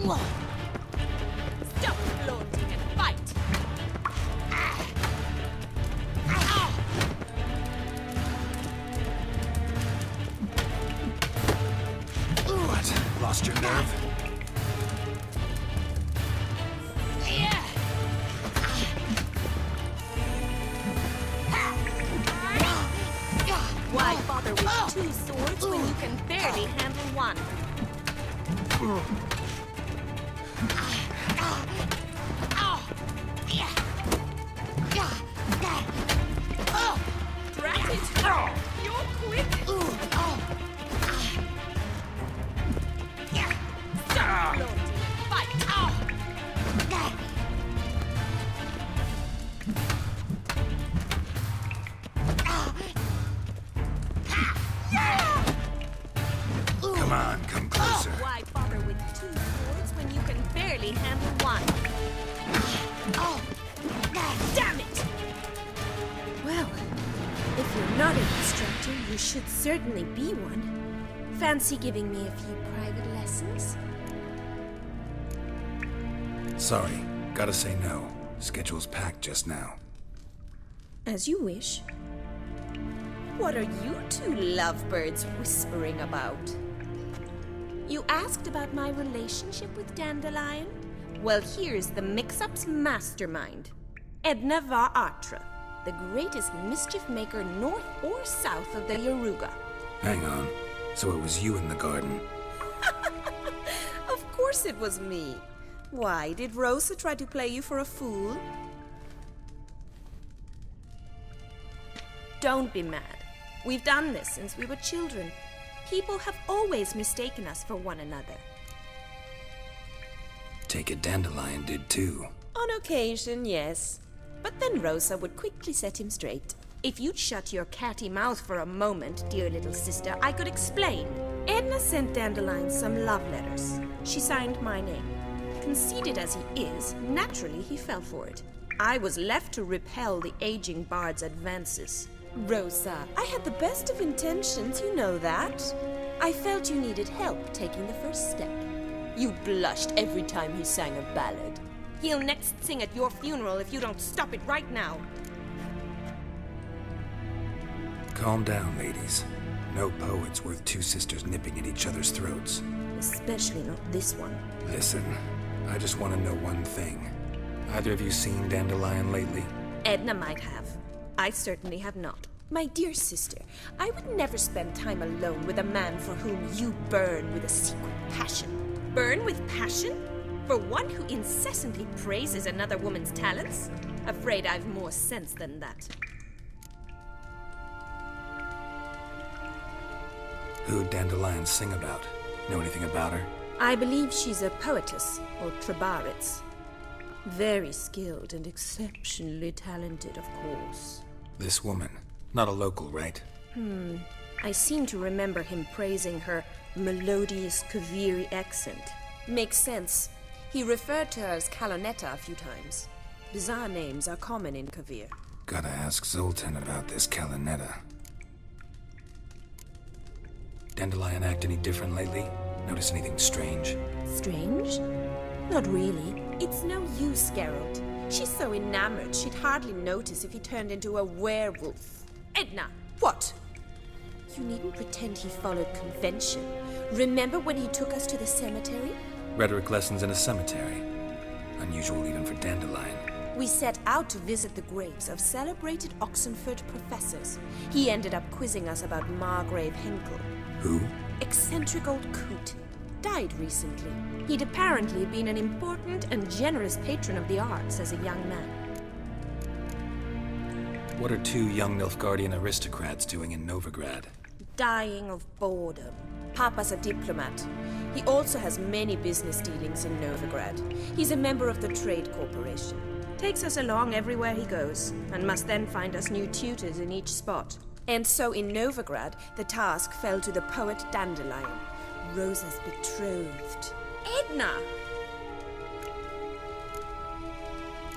Stop floating and fight! What? Lost your nerve? Why bother with two swords when you can barely handle one? Drat it! You're quick! Stop floating! Fight! Come on, come closer. Why bother with two swords when you can barely handle one? Damn it! Well, if you're not an instructor, you should certainly be one. Fancy giving me a few private lessons? Sorry, gotta say no. Schedule's packed just now. As you wish. What are you two lovebirds whispering about? You asked about my relationship with Dandelion? Well, here's the mix-up's mastermind. Edna Va Atra, the greatest mischief maker north or south of the Yaruga. Hang on. So it was you in the garden. Of course it was me. Why, did Rosa try to play you for a fool? Don't be mad. We've done this since we were children. People have always mistaken us for one another. Take it Dandelion did too. On occasion, yes. But then Rosa would quickly set him straight. If you'd shut your catty mouth for a moment, dear little sister, I could explain. Edna sent Dandelion some love letters. She signed my name. Conceited as he is, naturally he fell for it. I was left to repel the aging bard's advances. Rosa, I had the best of intentions, you know that. I felt you needed help taking the first step. You blushed every time he sang a ballad. He'll next sing at your funeral if you don't stop it right now. Calm down, ladies. No poet's worth two sisters nipping at each other's throats. Especially not this one. Listen, I just want to know one thing. Either of you seen Dandelion lately? Edna might have. I certainly have not. My dear sister, I would never spend time alone with a man for whom you burn with a secret passion. Burn with passion? For one who incessantly praises another woman's talents? Afraid I've more sense than that. Who'd Dandelion sing about? Know anything about her? I believe she's a poetess, or trabaritz. Very skilled and exceptionally talented, of course. This woman. Not a local, right? I seem to remember him praising her melodious Kaviri accent. Makes sense. He referred to her as Kalonetta a few times. Bizarre names are common in Kavir. Gotta ask Zoltan about this Kalonetta. Dandelion act any different lately? Notice anything strange? Strange? Not really. It's no use, Geralt. She's so enamored she'd hardly notice if he turned into a werewolf. Edna! What? You needn't pretend he followed convention. Remember when he took us to the cemetery? Rhetoric lessons in a cemetery. Unusual even for Dandelion. We set out to visit the graves of celebrated Oxenford professors. He ended up quizzing us about Margrave Henkel. Who? Eccentric old coot. Died recently. He'd apparently been an important and generous patron of the arts as a young man. What are two young Nilfgaardian aristocrats doing in Novigrad? Dying of boredom. Papa's a diplomat. He also has many business dealings in Novigrad. He's a member of the Trade Corporation. Takes us along everywhere he goes, and must then find us new tutors in each spot. And so in Novigrad, the task fell to the poet Dandelion, Rosa's betrothed. Edna!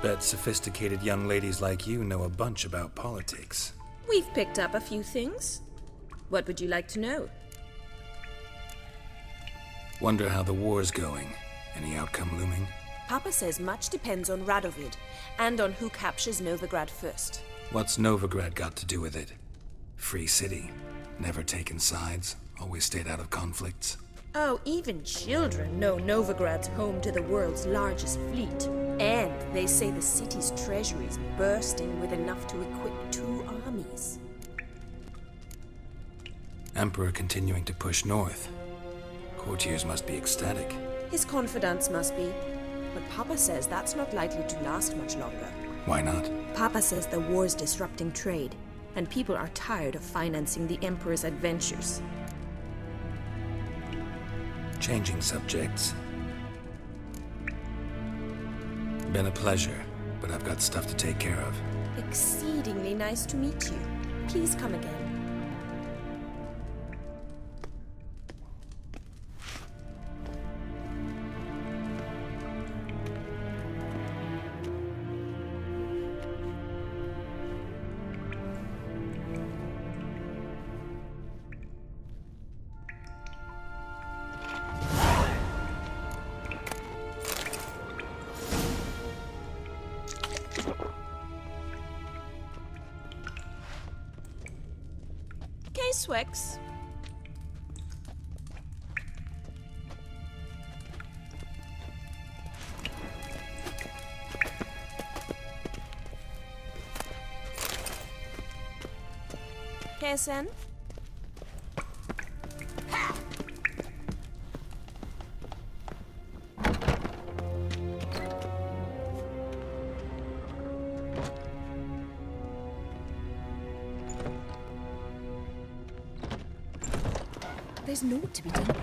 Bet sophisticated young ladies like you know a bunch about politics. We've picked up a few things. What would you like to know? Wonder how the war's going. Any outcome looming? Papa says much depends on Radovid, and on who captures Novigrad first. What's Novigrad got to do with it? Free city. Never taken sides. Always stayed out of conflicts. Oh, even children know Novigrad's home to the world's largest fleet. And they say the city's treasury's bursting with enough to equip 2 armies. Emperor continuing to push north. Courtiers must be ecstatic. His confidants must be. But Papa says that's not likely to last much longer. Why not? Papa says the war's disrupting trade, and people are tired of financing the Emperor's adventures. Changing subjects. Been a pleasure, but I've got stuff to take care of. Exceedingly nice to meet you. Please come again. Swix. Kessen? There's naught to be done.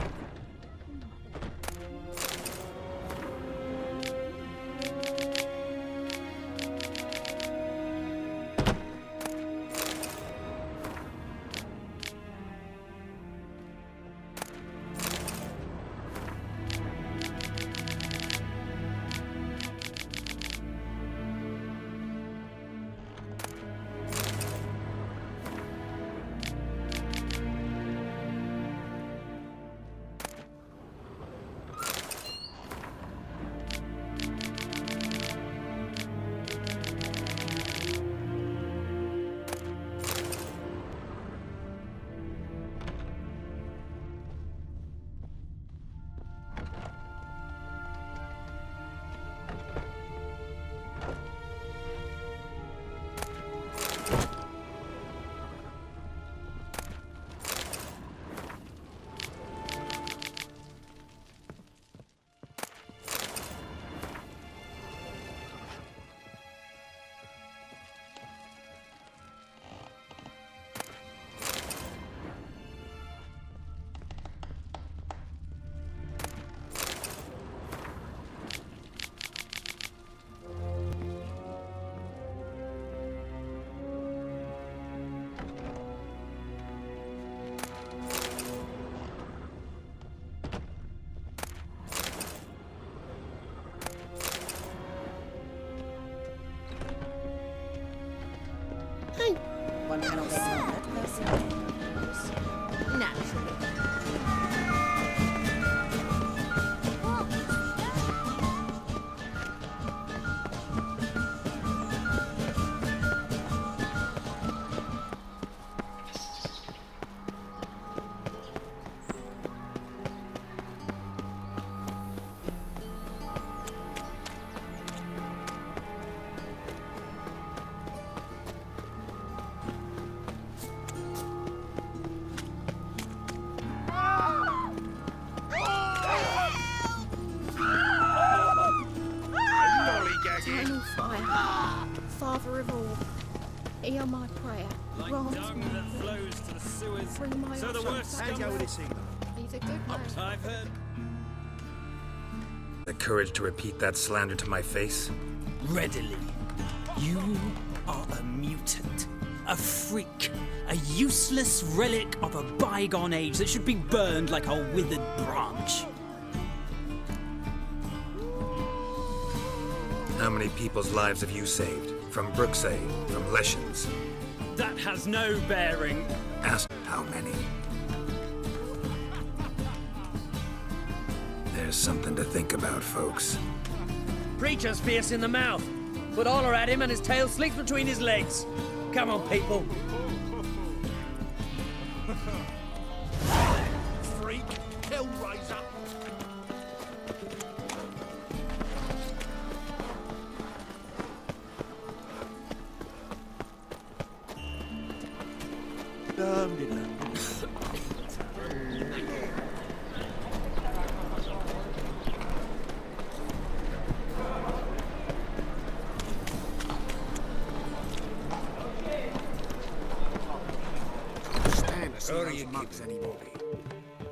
One cannot say that person. Naturally. Father of all, hear my prayer. Like Grant dung me that flows to the sewers, bring my so the worst He's a good man. I've heard. The courage to repeat that slander to my face? Readily. You are a mutant, a freak, a useless relic of a bygone age that should be burned like a withered branch. How many people's lives have you saved? From Brooksay, from Leshens? That has no bearing. Ask how many. There's something to think about, folks. Preacher's fierce in the mouth. Put Oller at him and his tail slinks between his legs. Come on, people. Freak, kill Razor. How are you keeping anybody?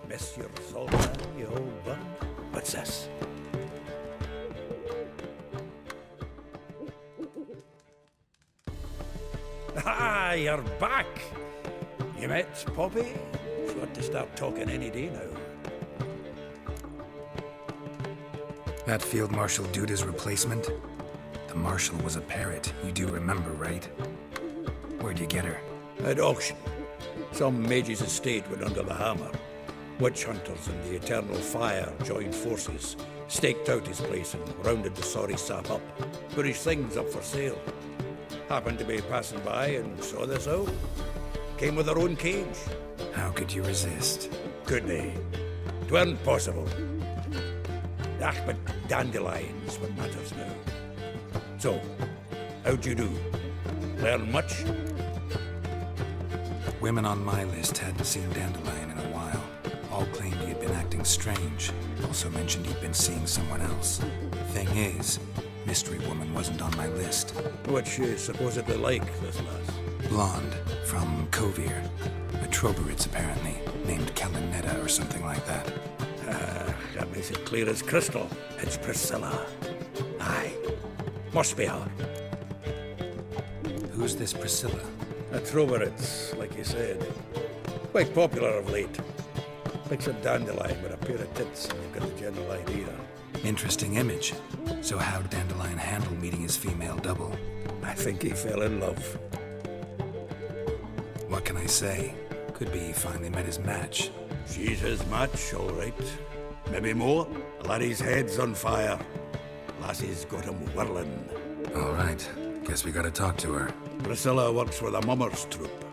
Miss your Zoltan, you old buck. What's this? Ah, you're back. You met Poppy? She's got to start talking any day now. That Field Marshal Duda's replacement? The Marshal was a parrot, you do remember, right? Where'd you get her? At auction. Some mage's estate went under the hammer. Witch hunters and the Eternal Fire joined forces, staked out his place and rounded the sorry sap up, put his things up for sale. Happened to be passing by and saw this out. Came with her own cage. How could you resist? Couldn't he? 'Tweren't possible. Ah, but dandelions what matters now. So, how'd you do? Learn much? Women on my list hadn't seen Dandelion in a while. All claimed he had been acting strange. Also mentioned he'd been seeing someone else. Thing is, Mystery Woman wasn't on my list. What's she supposedly like, this lass? Blonde, from Kovir. A Troberitz, apparently, named Kellanetta or something like that. That makes it clear as crystal. It's Priscilla. Aye. Must be her. Who's this Priscilla? A Troberitz, like you said. Quite popular of late. Picks a dandelion with a pair of tits, and you've got the general idea. Interesting image. So how'd Dandelion handle meeting his female double? I think he fell in love. What can I say? Could be he finally met his match. She's his match, all right. Maybe more. Laddie's head's on fire. Lassie's got him whirling. All right. Guess we gotta talk to her. Priscilla works for the Mummers troupe.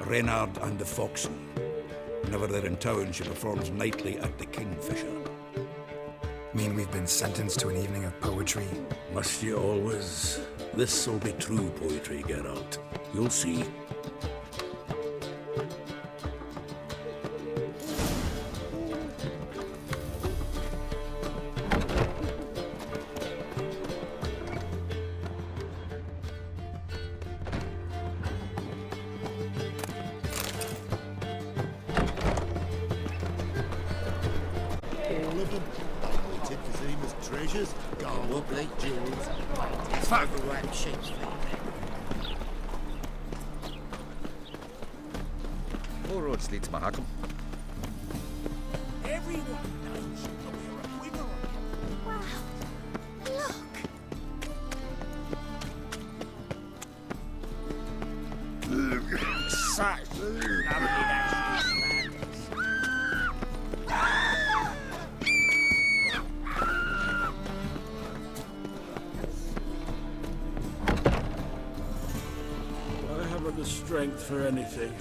Reynard and the Foxen. Whenever they're in town, she performs nightly at the Kingfisher. Mean we've been sentenced to an evening of poetry? Must you always? This'll be true poetry, Geralt. You'll see. All of them. Unweighted Kazima's treasures, garwood like jewels, overwrapped sheep's feet. All roads lead to Mahakam. Everyone knows that we're a winner. Wow. Look. Such lovely national I haven't the strength for anything.